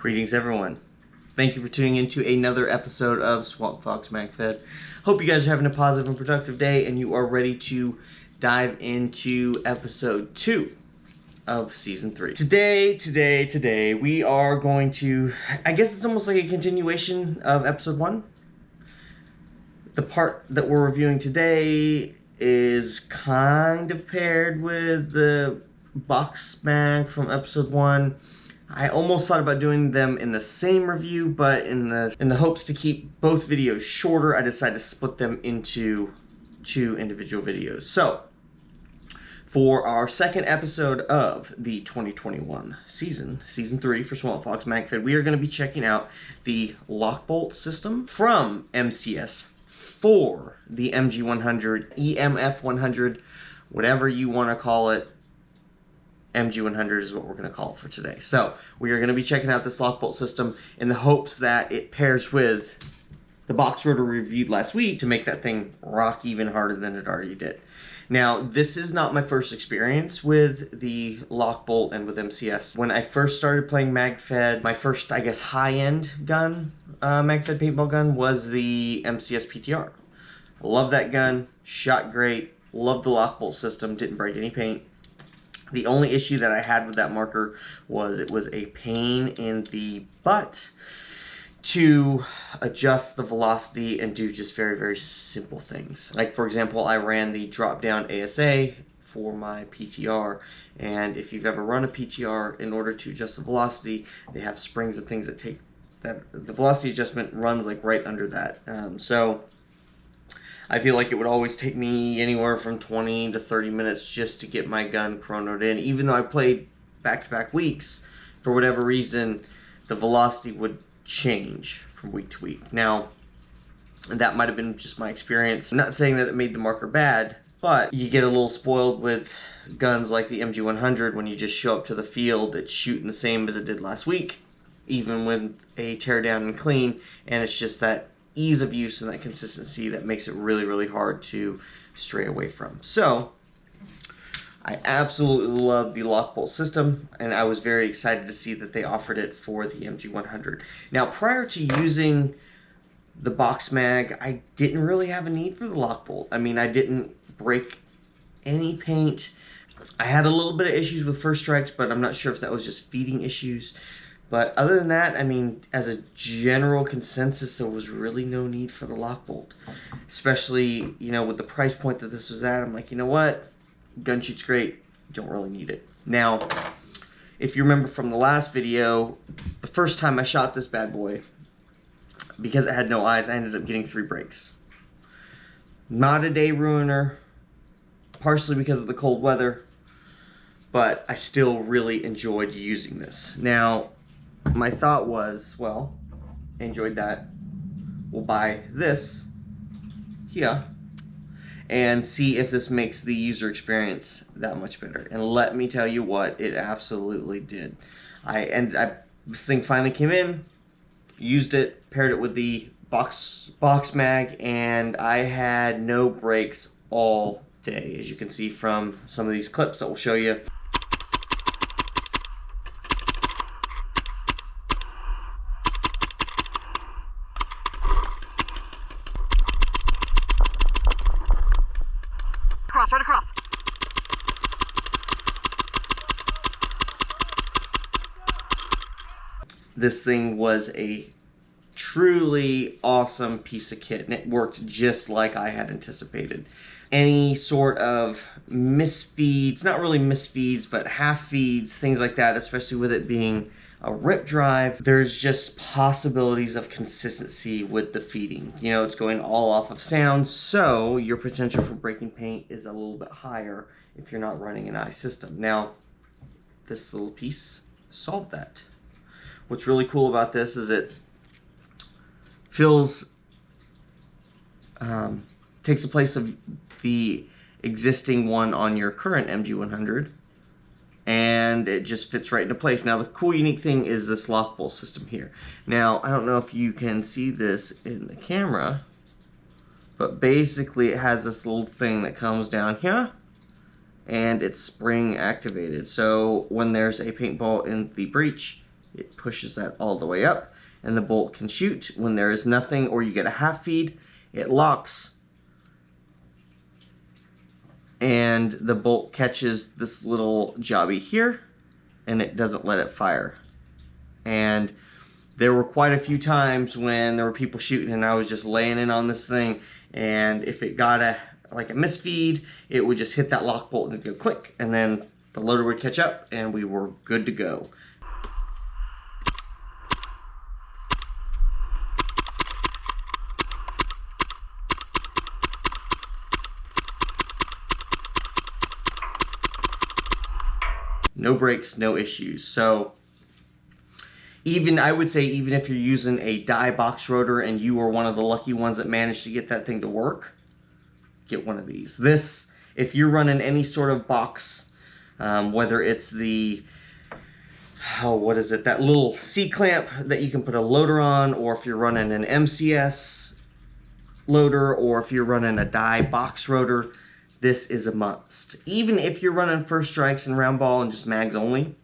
Greetings everyone. Thank you for tuning in to another episode of SwampFox Magfed. Hope you guys are having a positive and productive day and you are ready to dive into episode 2 of season 3. Today we are going to, I guess it's almost like a continuation of episode 1. The part that we're reviewing today is kind of paired with the box mag from episode 1. I almost thought about doing them in the same review, but in the hopes to keep both videos shorter, I decided to split them into 2 individual videos. So, for our second episode of the 2021 season 3 for SwampFox Magfed, we are going to be checking out the lock bolt system from MCS for the MG100, EMF 100, whatever you want to call it. MG100 is what we're going to call it for today. So we are going to be checking out this lock bolt system in the hopes that it pairs with the box rotor we reviewed last week to make that thing rock even harder than it already did. Now, this is not my first experience with the lock bolt and with MCS. When I first started playing Magfed, my first, I guess, high-end gun, Magfed paintball gun, was the MCS PTR. I love that gun, shot great, loved the lock bolt system, didn't break any paint. The only issue that I had with that marker was it was a pain in the butt to adjust the velocity and do just very, very simple things. Like, for example, I ran the drop-down ASA for my PTR, and if you've ever run a PTR, in order to adjust the velocity, they have springs and things that take that, the velocity adjustment runs like right under that. So I feel like it would always take me anywhere from 20 to 30 minutes just to get my gun chronoed in. Even though I played back-to-back weeks, for whatever reason, the velocity would change from week to week. Now, that might have been just my experience. I'm not saying that it made the marker bad, but you get a little spoiled with guns like the MG100 when you just show up to the field, it's shooting the same as it did last week, even with a teardown and clean, and it's just that ease of use and that consistency that makes it really, really hard to stray away from. So, I absolutely love the lock bolt system, and I was very excited to see that they offered it for the MG100. Now, prior to using the box mag, I didn't really have a need for the lock bolt. I mean, I didn't break any paint. I had a little bit of issues with first strikes, but I'm not sure if that was just feeding issues. But other than that, I mean, as a general consensus, there was really no need for the lock bolt. Especially, you know, with the price point that this was at, I'm like, you know what? Gun shoots great. Don't really need it. Now, if you remember from the last video, the first time I shot this bad boy, because it had no eyes, I ended up getting 3 breaks. Not a day ruiner, partially because of the cold weather, but I still really enjoyed using this. Now, my thought was, well, enjoyed that. We'll buy this here and see if this makes the user experience that much better. And let me tell you what, it absolutely did. This thing finally came in, used it, paired it with the box mag, and I had no breaks all day, as you can see from some of these clips that will show you. Right across. This thing was a truly awesome piece of kit, and it worked just like I had anticipated. Any sort of misfeeds, not really misfeeds, but half feeds, things like that, especially with it being a rip drive, there's just possibilities of consistency with the feeding. You know, it's going all off of sound, so your potential for breaking paint is a little bit higher if you're not running an eye system. Now, this little piece solved that. What's really cool about this is it takes the place of the existing one on your current MG100, and it just fits right into place. Now, the cool, unique thing is this lock bolt system here. Now, I don't know if you can see this in the camera, but basically it has this little thing that comes down here, and it's spring activated. So when there's a paintball in the breech, it pushes that all the way up, and the bolt can shoot. When there is nothing or you get a half feed, it locks, and the bolt catches this little jobby here, and it doesn't let it fire. And there were quite a few times when there were people shooting and I was just laying in on this thing, and if it got a misfeed, it would just hit that lock bolt and it'd go click, and then the loader would catch up and we were good to go. No breaks, no issues. So I would say even if you're using a die box rotor and you are one of the lucky ones that managed to get that thing to work, get one of these. This, if you're running any sort of box, whether it's the, that little C-clamp that you can put a loader on, or if you're running an MCS loader, or if you're running a die box rotor, this is a must. Even if you're running first strikes and round ball and just mags only,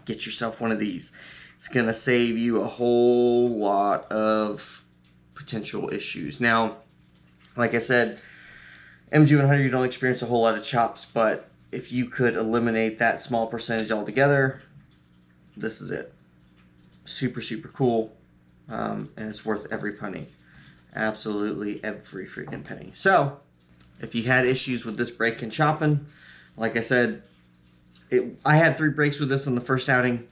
get yourself one of these. It's gonna save you a whole lot of potential issues. Now, like I said, MG100, you don't experience a whole lot of chops, but if you could eliminate that small percentage altogether, this is it. Super, super cool, and it's worth every penny. Absolutely every freaking penny. So, if you had issues with this brake and chopping, like I said, I had 3 breaks with this on the first outing.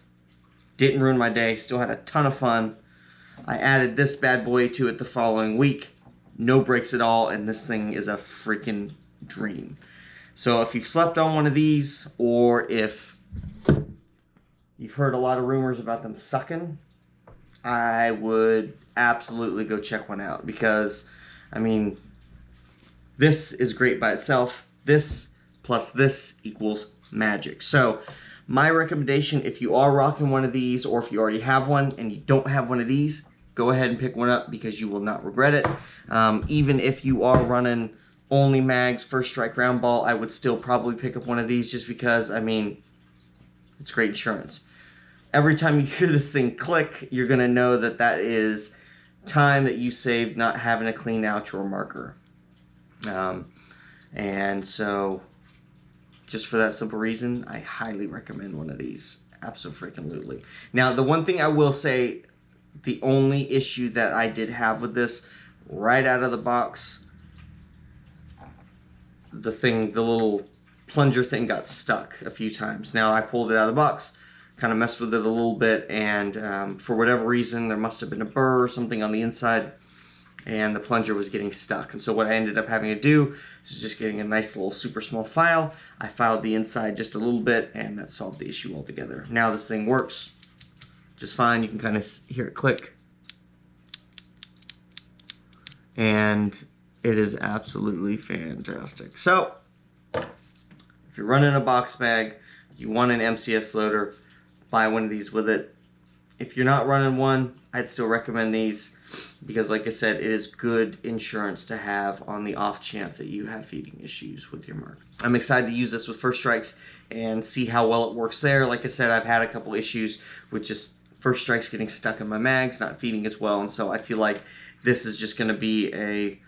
Didn't ruin my day, still had a ton of fun. I added this bad boy to it the following week. No breaks at all, and this thing is a freaking dream. So if you've slept on one of these, or if you've heard a lot of rumors about them sucking, I would absolutely go check one out, because, I mean, this is great by itself. This plus this equals magic. So my recommendation, if you are rocking one of these, or if you already have one and you don't have one of these, go ahead and pick one up, because you will not regret it. Even if you are running only mags, first strike, round ball, I would still probably pick up one of these, just because, I mean, it's great insurance. Every time you hear this thing click, you're going to know that that is time that you saved not having a clean outro marker. And so, just for that simple reason, I highly recommend one of these. Absolutely. Now, the one thing I will say, the only issue that I did have with this, right out of the box, the little plunger thing got stuck a few times. Now, I pulled it out of the box, kind of messed with it a little bit, and for whatever reason, there must have been a burr or something on the inside, and the plunger was getting stuck. And so what I ended up having to do is just getting a nice little super small file. I filed the inside just a little bit, and that solved the issue altogether. Now this thing works just fine. You can kind of hear it click, and it is absolutely fantastic. So if you're running a box bag, you want an MCS loader, buy one of these with it. If you're not running one, I'd still recommend these, because like I said, it is good insurance to have on the off chance that you have feeding issues with your mark. I'm excited to use this with first strikes and see how well it works there. Like I said, I've had a couple issues with just first strikes getting stuck in my mags, not feeding as well, and so I feel like this is just going to be a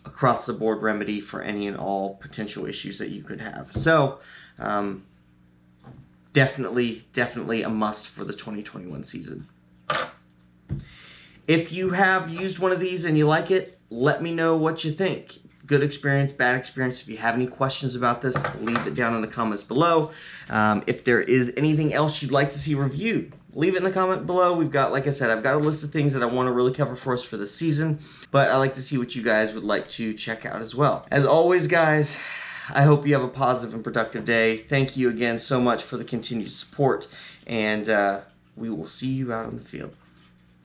across the board remedy for any and all potential issues that you could have. So definitely a must for the 2021 season. If you have used one of these and you like it, let me know what you think. Good experience, bad experience. If you have any questions about this, leave it down in the comments below. If there is anything else you'd like to see reviewed, leave it in the comment below. We've got, like I said, I've got a list of things that I want to really cover for us for the season, but I like to see what you guys would like to check out as well. As always, guys, I hope you have a positive and productive day. Thank you again so much for the continued support, and we will see you out on the field.